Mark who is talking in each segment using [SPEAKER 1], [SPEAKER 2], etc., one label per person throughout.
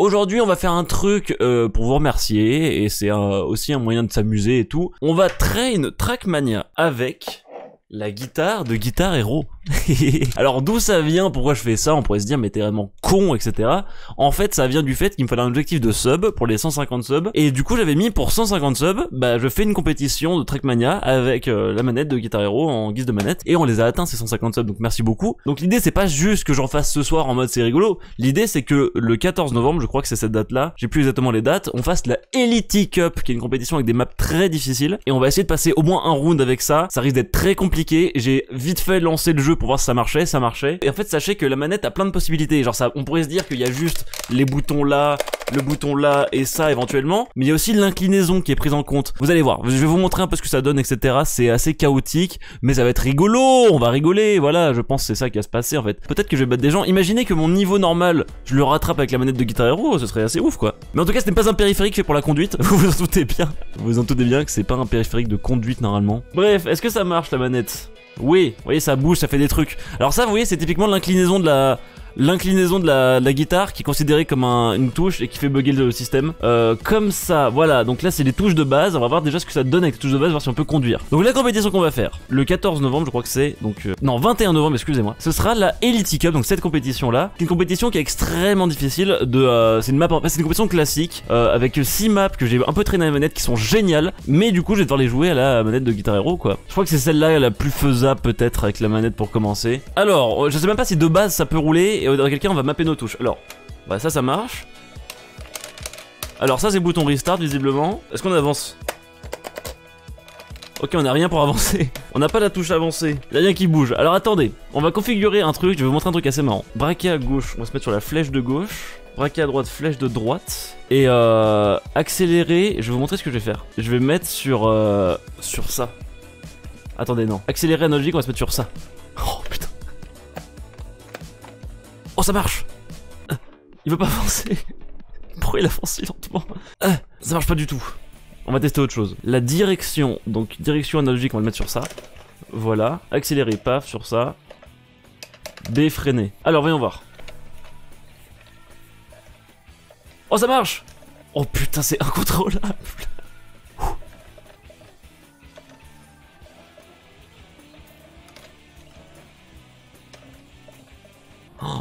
[SPEAKER 1] Aujourd'hui on va faire un truc pour vous remercier, et c'est aussi un moyen de s'amuser et tout. On va train Trackmania avec la guitare de Guitar Hero. Alors d'où ça vient, pourquoi je fais ça? On pourrait se dire mais t'es vraiment con, etc. En fait ça vient du fait qu'il me fallait un objectif de sub pour les 150 subs, et du coup j'avais mis pour 150 subs, bah je fais une compétition de Trackmania avec la manette de Guitar Hero en guise de manette, et on les a atteints ces 150 subs, donc merci beaucoup. Donc l'idée c'est pas juste que j'en fasse ce soir en mode c'est rigolo, l'idée c'est que le 14 novembre, je crois que c'est cette date là, j'ai plus exactement les dates, on fasse la Elite Cup, qui est une compétition avec des maps très difficiles, et on va essayer de passer au moins un round avec ça. Ça risque d'être très compliqué, j'ai vite fait lancer le jeu pour voir si ça marchait. Et en fait sachez que la manette a plein de possibilités, genre ça, on pourrait se dire qu'il y a juste les boutons là, le bouton là et ça éventuellement, mais il y a aussi l'inclinaison qui est prise en compte. Vous allez voir, je vais vous montrer un peu ce que ça donne, etc. C'est assez chaotique, mais ça va être rigolo, on va rigoler, voilà, je pense que c'est ça qui va se passer en fait. Peut-être que je vais battre des gens, imaginez que mon niveau normal, je le rattrape avec la manette de Guitar Hero, ce serait assez ouf quoi. Mais en tout cas ce n'est pas un périphérique fait pour la conduite, vous vous en doutez bien que c'est pas un périphérique de conduite normalement. Bref, est-ce que ça marche la manette? Oui, vous voyez ça bouge, ça fait des trucs. Alors ça vous voyez c'est typiquement l'inclinaison de la guitare qui est considérée comme une touche et qui fait bugger le système. Comme ça, voilà, donc là c'est les touches de base, on va voir déjà ce que ça donne avec les touches de base, voir si on peut conduire. Donc la compétition qu'on va faire, le 14 novembre je crois que c'est, donc non 21 novembre excusez-moi, ce sera la Elite Cup, donc cette compétition là, une compétition qui est extrêmement difficile, c'est une map, c'est une compétition classique, avec 6 maps que j'ai un peu traîné à la manette qui sont géniales, mais du coup je vais devoir les jouer à la manette de Guitar Hero quoi. Je crois que c'est celle-là la plus faisable peut-être avec la manette pour commencer. Alors, je sais même pas si de base ça peut rouler, et dans quelqu'un on va mapper nos touches. Alors, bah ça marche. Alors ça c'est bouton restart visiblement. Est-ce qu'on avance? Ok, on n'a rien pour avancer. On n'a pas la touche avancée. Il y a rien qui bouge. Alors attendez, on va configurer un truc. Je vais vous montrer un truc assez marrant. Braquer à gauche, on va se mettre sur la flèche de gauche. Braquer à droite, flèche de droite. Et accélérer, je vais vous montrer ce que je vais faire. Je vais mettre sur ça. Attendez, non. Accélérer analogique, on va se mettre sur ça. Oh putain. Oh ça marche. Il veut pas avancer. Pourquoi il avance si lentement? Ça marche pas du tout. On va tester autre chose. La direction, donc direction analogique, on va le mettre sur ça. Voilà. Accélérer, paf, sur ça. B, freiner. Alors voyons voir. Oh ça marche. Oh putain c'est incontrôlable.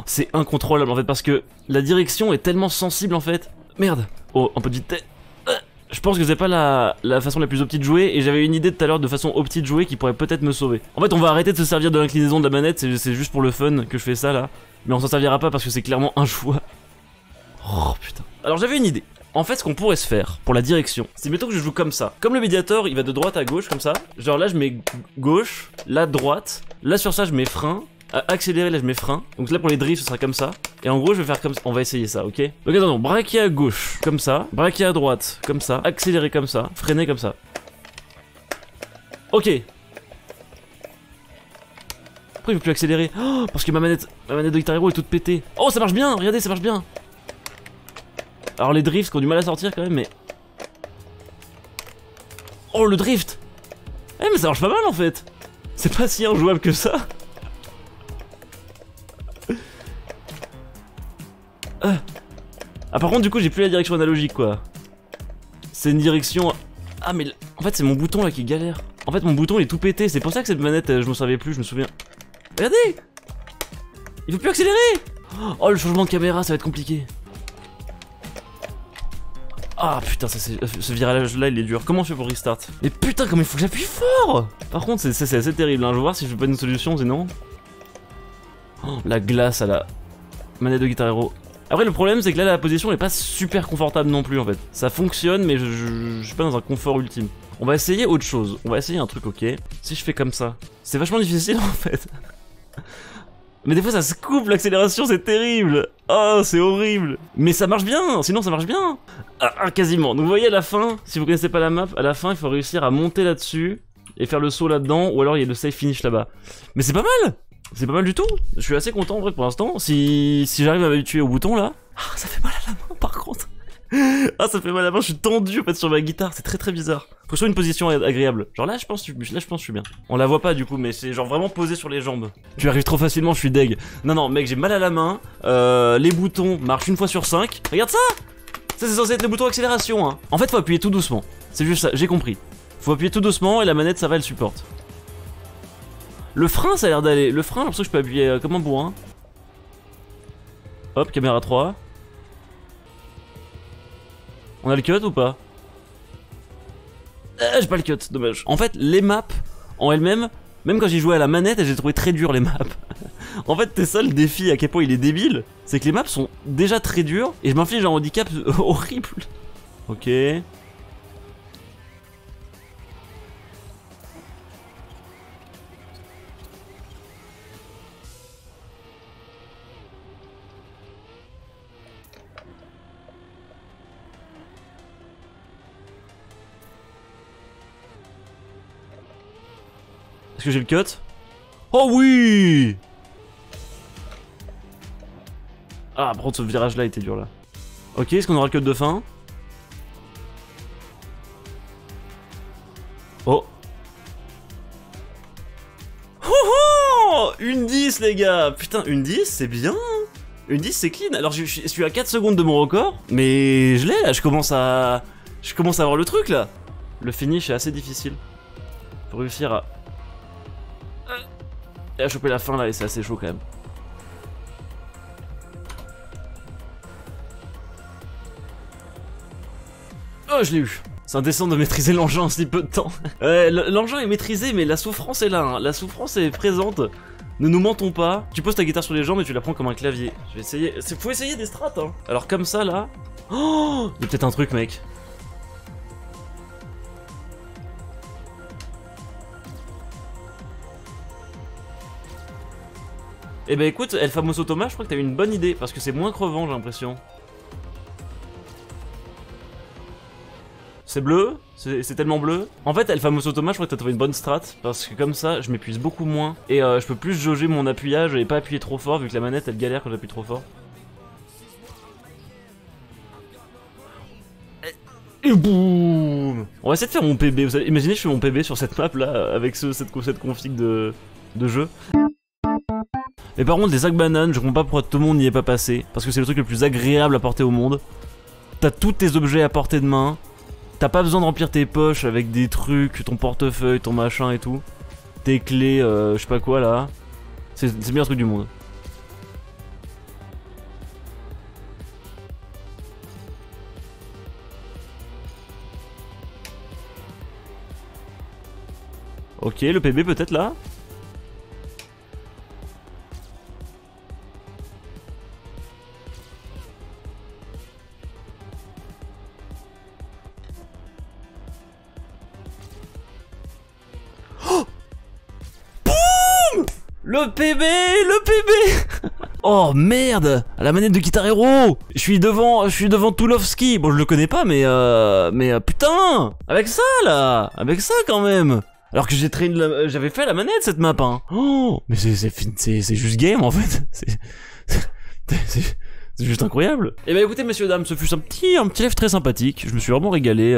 [SPEAKER 1] C'est incontrôlable en fait parce que la direction est tellement sensible en fait. Merde. Oh, un peu de vitesse. Je pense que c'est pas la façon la plus opti de jouer, et j'avais une idée tout à l'heure de façon opti de jouer qui pourrait peut-être me sauver. En fait on va arrêter de se servir de l'inclinaison de la manette, c'est juste pour le fun que je fais ça là. Mais on s'en servira pas parce que c'est clairement un choix. Oh putain. Alors j'avais une idée. En fait ce qu'on pourrait se faire pour la direction, c'est mettons que je joue comme ça. Comme le médiator il va de droite à gauche comme ça. Genre là je mets gauche, là droite, là sur ça je mets frein. Accélérer là je mets frein, donc là pour les drifts ce sera comme ça, et en gros je vais faire comme ça, on va essayer ça, ok? Donc attends, braquer à gauche comme ça, braquer à droite comme ça, accélérer comme ça, freiner comme ça. Ok. Pourquoi il veut plus accélérer? Oh, parce que ma manette de Guitar Hero est toute pétée. Oh ça marche bien, regardez ça marche bien. Alors les drifts qui ont du mal à sortir quand même, mais... Oh le drift. Eh mais ça marche pas mal en fait. C'est pas si injouable que ça. Ah par contre du coup j'ai plus la direction analogique quoi. C'est une direction... Ah mais en fait c'est mon bouton là qui galère. En fait mon bouton il est tout pété, c'est pour ça que cette manette je me savais plus, je me souviens. Regardez. Il veut plus accélérer. Oh le changement de caméra ça va être compliqué. Ah putain ce virage là il est dur. Comment je fais pour restart? Mais putain comme il faut que j'appuie fort. Par contre c'est assez terrible hein. Je vais voir si je fais pas une solution sinon. Oh, la glace à la manette de Guitar Hero. Après le problème c'est que là la position n'est pas super confortable non plus en fait. Ça fonctionne mais je suis pas dans un confort ultime. On va essayer autre chose, on va essayer un truc ok. Si je fais comme ça, c'est vachement difficile en fait. Mais des fois ça se coupe l'accélération, c'est terrible. Oh c'est horrible. Mais ça marche bien, sinon ça marche bien. Quasiment, donc vous voyez à la fin, si vous connaissez pas la map, à la fin il faut réussir à monter là-dessus et faire le saut là-dedans, ou alors il y a le safe finish là-bas. Mais c'est pas mal. C'est pas mal du tout, je suis assez content en vrai pour l'instant. Si j'arrive à m'habituer au bouton là. Ah ça fait mal à la main par contre. Ah, ça fait mal à la main, je suis tendu en fait sur ma guitare, c'est très très bizarre. Faut que je trouve une position agréable. Genre là, je pense que je suis bien. On la voit pas du coup, mais c'est genre vraiment posé sur les jambes. Tu arrives trop facilement, je suis deg. Non, non, mec, j'ai mal à la main. Les boutons marchent une fois sur 5. Regarde ça! Ça, c'est censé être le bouton accélération, hein. En fait, faut appuyer tout doucement. C'est juste ça, j'ai compris. Faut appuyer tout doucement et la manette, ça va, elle supporte. Le frein, ça a l'air d'aller. Le frein, j'ai l'impression que je peux appuyer comme un bourrin. Hop, caméra 3. On a le cut ou pas? J'ai pas le cut, dommage. En fait, les maps, en elles-mêmes, même quand j'ai joué à la manette, j'ai trouvé très dur les maps. En fait, c'est ça le défi, à quel point il est débile. C'est que les maps sont déjà très dures, et je m'inflige un handicap horrible. Ok. Est-ce que j'ai le cut? Oh oui! Ah, par contre, ce virage-là était dur, là. Ok, est-ce qu'on aura le cut de fin? Oh! Oh, une 10, les gars! Putain, une 10, c'est bien! Une 10, c'est clean. Alors, je suis à 4 secondes de mon record, mais je l'ai, là. Je commence à avoir le truc, là. Le finish est assez difficile. Faut réussir à choper la fin, là, et c'est assez chaud, quand même. Oh, je l'ai eu. C'est indécent de maîtriser l'engin en si peu de temps. L'engin est maîtrisé, mais la souffrance est là. Hein. La souffrance est présente. Ne nous mentons pas. Tu poses ta guitare sur les jambes et tu la prends comme un clavier. Je vais essayer. Faut essayer des strats. Hein. Alors comme ça là. Oh, il y a peut-être un truc, mec. Eh ben écoute, El Famoso Thomas, je crois que t'as eu une bonne idée parce que c'est moins crevant, j'ai l'impression. C'est bleu, c'est tellement bleu. En fait, El Famoso Thomas, je crois que t'as trouvé une bonne strat, parce que comme ça, je m'épuise beaucoup moins. Et je peux plus jauger mon appuyage et pas appuyer trop fort, vu que la manette, elle galère quand j'appuie trop fort. Et boum! On va essayer de faire mon PB, vous savez, imaginez je fais mon PB sur cette map là, avec cette config de jeu. Mais par contre, les sacs bananes, je comprends pas pourquoi tout le monde n'y est pas passé, parce que c'est le truc le plus agréable à porter au monde. T'as tous tes objets à portée de main. T'as pas besoin de remplir tes poches avec des trucs, ton portefeuille, ton machin et tout. Tes clés, je sais pas quoi là. C'est le meilleur truc du monde. Ok, le PB peut-être là. Le PB, le PB. Oh merde, à la manette de Guitar Hero. Je suis devant Tulovski. Bon, je le connais pas, mais putain, avec ça là, avec ça quand même. Alors que j'avais fait la manette cette map. Hein. Oh, mais c'est juste game en fait. C'est juste incroyable. Et bah écoutez messieurs dames, ce fut un petit live très sympathique. Je me suis vraiment régalé,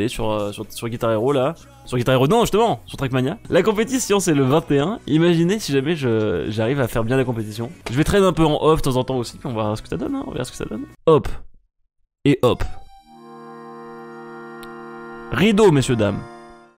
[SPEAKER 1] sur Guitar Hero là. Sur Guitar Hero, non justement, sur Trackmania. La compétition c'est le 21. Imaginez si jamais j'arrive à faire bien la compétition. Je vais traîner un peu en off de temps en temps aussi, puis on va voir ce que ça donne, hein. On verra ce que ça donne. Hop. Et hop. Rideau messieurs dames.